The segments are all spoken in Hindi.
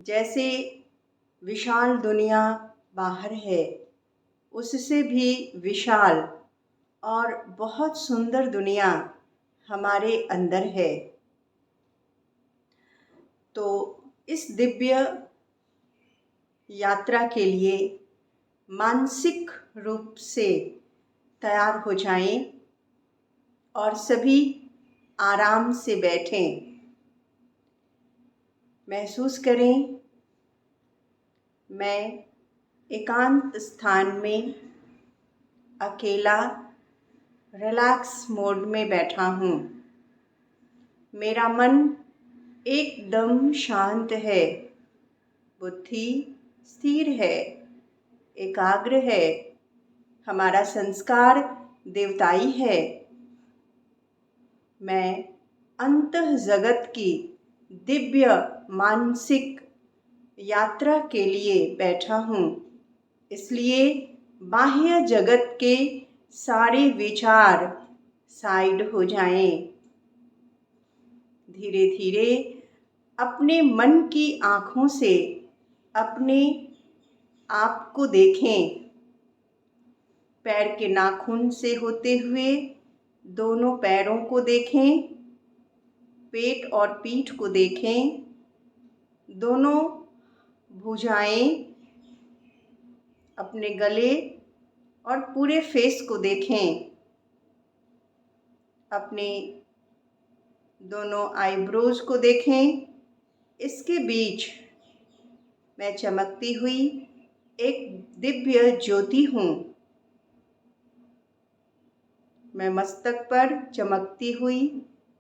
जैसे विशाल दुनिया बाहर है, उससे भी विशाल और बहुत सुंदर दुनिया हमारे अंदर है। तो इस दिव्य यात्रा के लिए मानसिक रूप से तैयार हो जाएं और सभी आराम से बैठें। महसूस करें मैं एकांत स्थान में अकेला रिलैक्स मोड में बैठा हूँ। मेरा मन एकदम शांत है, बुद्धि स्थिर है, एकाग्र है। हमारा संस्कार देवताई है। मैं अंतः जगत की दिव्य मानसिक यात्रा के लिए बैठा हूँ। इसलिए बाह्य जगत के सारे विचार साइड हो जाएं। धीरे धीरे अपने मन की आँखों से अपने आप को देखें। पैर के नाखून से होते हुए दोनों पैरों को देखें, पेट और पीठ को देखें, दोनों भुजाएं, अपने गले और पूरे फेस को देखें। अपने दोनों आईब्रोज को देखें। इसके बीच मैं चमकती हुई एक दिव्य ज्योति हूँ। मैं मस्तक पर चमकती हुई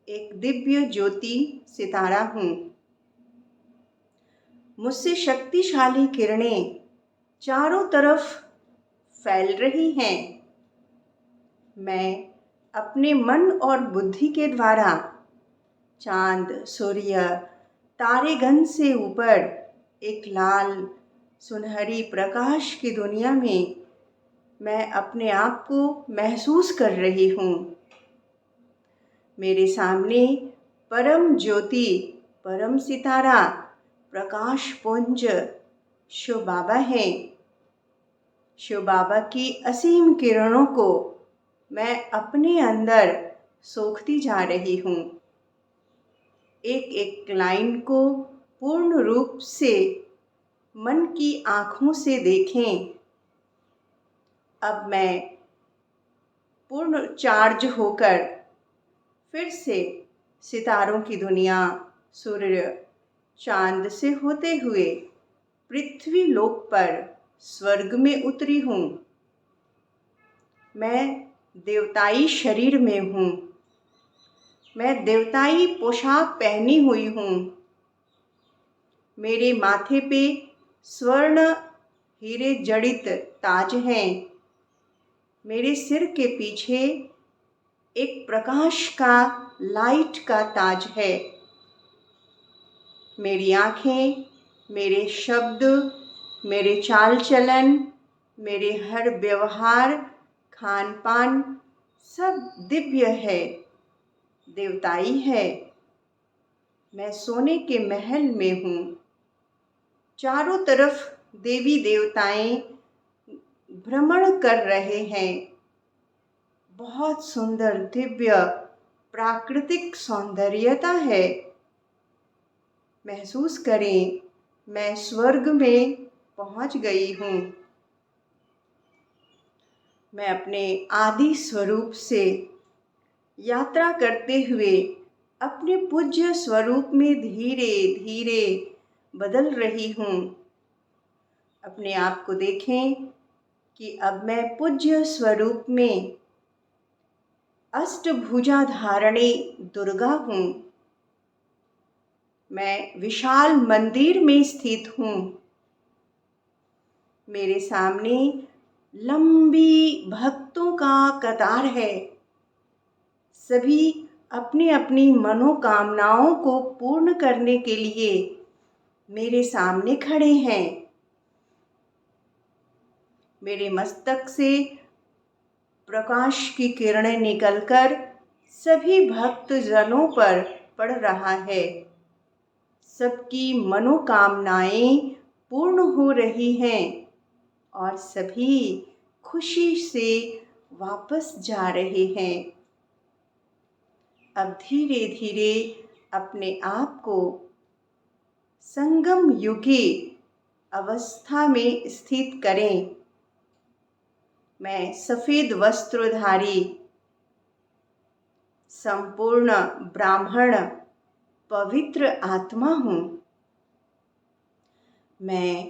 एक दिव्य ज्योति सितारा हूँ। मुझसे शक्तिशाली किरणें चारों तरफ फैल रही हैं। मैं अपने मन और बुद्धि के द्वारा चांद, सूर्य, तारेगण से ऊपर एक लाल सुनहरी प्रकाश की दुनिया में मैं अपने आप को महसूस कर रही हूँ। मेरे सामने परम ज्योति, परम सितारा, प्रकाश पुंज शिव बाबा हैं। शिव बाबा की असीम किरणों को मैं अपने अंदर सोखती जा रही हूँ। एक एक लाइन को पूर्ण रूप से मन की आँखों से देखें। अब मैं पूर्ण चार्ज होकर फिर से सितारों की दुनिया, सूर्य, चांद से होते हुए पृथ्वी लोक पर स्वर्ग में उतरी हूँ। मैं देवताई शरीर में हूँ। मैं देवताई पोशाक पहनी हुई हूँ। मेरे माथे पे स्वर्ण हीरे जड़ित ताज हैं। मेरे सिर के पीछे एक प्रकाश का, लाइट का ताज है। मेरी आँखें, मेरे शब्द, मेरे चाल चलन, मेरे हर व्यवहार, खान पान सब दिव्य है, देवताई है। मैं सोने के महल में हूँ। चारों तरफ देवी देवताएं भ्रमण कर रहे हैं। बहुत सुंदर दिव्य प्राकृतिक सौंदर्यता है। महसूस करें मैं स्वर्ग में पहुंच गई हूँ। मैं अपने आदि स्वरूप से यात्रा करते हुए अपने पूज्य स्वरूप में धीरे धीरे बदल रही हूँ। अपने आप को देखें कि अब मैं पूज्य स्वरूप में अष्टभुजा धारणी दुर्गा हूँ। मैं विशाल मंदिर में स्थित हूँ। मेरे सामने लंबी भक्तों का कतार है। सभी अपनी अपनी मनोकामनाओं को पूर्ण करने के लिए मेरे सामने खड़े हैं। मेरे मस्तक से प्रकाश की किरणें निकलकर सभी भक्तजनों पर पड़ रहा है। सबकी मनोकामनाएं पूर्ण हो रही हैं और सभी खुशी से वापस जा रहे हैं। अब धीरे धीरे अपने आप को संगम युगी अवस्था में स्थित करें। मैं सफ़ेद वस्त्रधारी संपूर्ण ब्राह्मण पवित्र आत्मा हूँ। मैं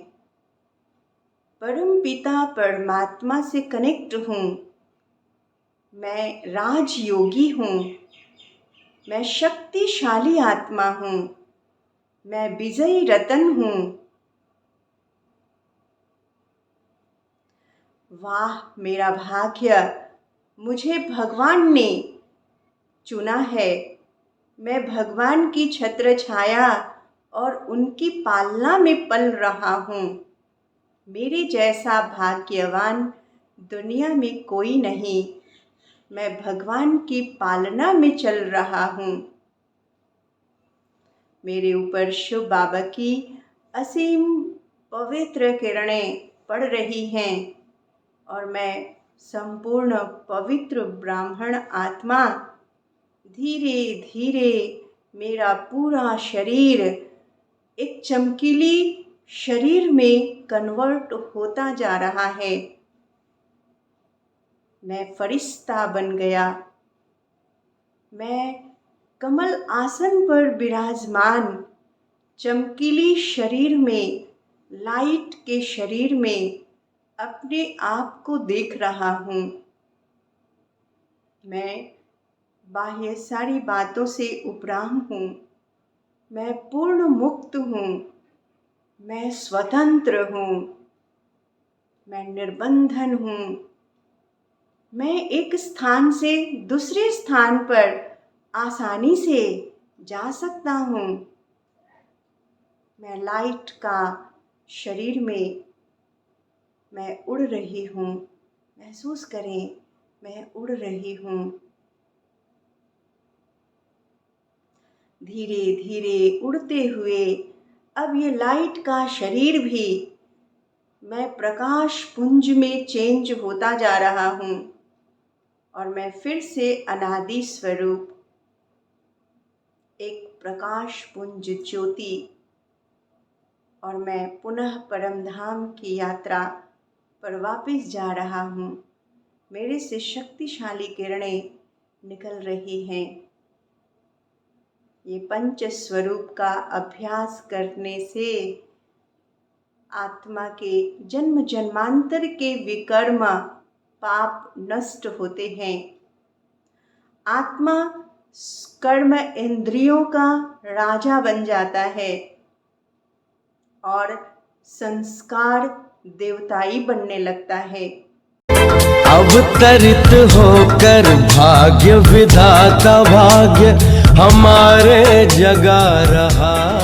परम पिता परमात्मा से कनेक्ट हूँ। मैं राजयोगी हूँ। मैं शक्तिशाली आत्मा हूँ। मैं विजयी रतन हूँ। वाह, मेरा भाग्य, मुझे भगवान ने चुना है। मैं भगवान की छत्र छाया और उनकी पालना में पल रहा हूँ। मेरे जैसा भाग्यवान दुनिया में कोई नहीं। मैं भगवान की पालना में चल रहा हूँ। मेरे ऊपर शिव बाबा की असीम पवित्र किरणें पड़ रही हैं और मैं संपूर्ण पवित्र ब्राह्मण आत्मा धीरे धीरे मेरा पूरा शरीर एक चमकीली शरीर में कन्वर्ट होता जा रहा है। मैं फरिश्ता बन गया। मैं कमल आसन पर विराजमान चमकीली शरीर में, लाइट के शरीर में अपने आप को देख रहा हूँ। मैं बाह्य सारी बातों से उपराम हूँ। मैं पूर्ण मुक्त हूँ। मैं स्वतंत्र हूँ। मैं निर्बंधन हूँ। मैं एक स्थान से दूसरे स्थान पर आसानी से जा सकता हूँ। मैं लाइट का शरीर में मैं उड़ रही हूँ। महसूस करें, मैं उड़ रही हूँ। धीरे धीरे उड़ते हुए अब ये लाइट का शरीर भी मैं प्रकाश पुंज में चेंज होता जा रहा हूँ और मैं फिर से अनादि स्वरूप एक प्रकाश पुंज ज्योति और मैं पुनः परमधाम की यात्रा पर वापस जा रहा हूँ। मेरे से शक्तिशाली किरणें निकल रही हैं। ये पंच स्वरूप का अभ्यास करने से आत्मा के जन्म जन्मांतर के विकर्म पाप नष्ट होते हैं। आत्मा कर्म इंद्रियों का राजा बन जाता है और संस्कार देवताई बनने लगता है। अवतरित होकर भाग्य विधाता भाग्य हमारे जगा रहा।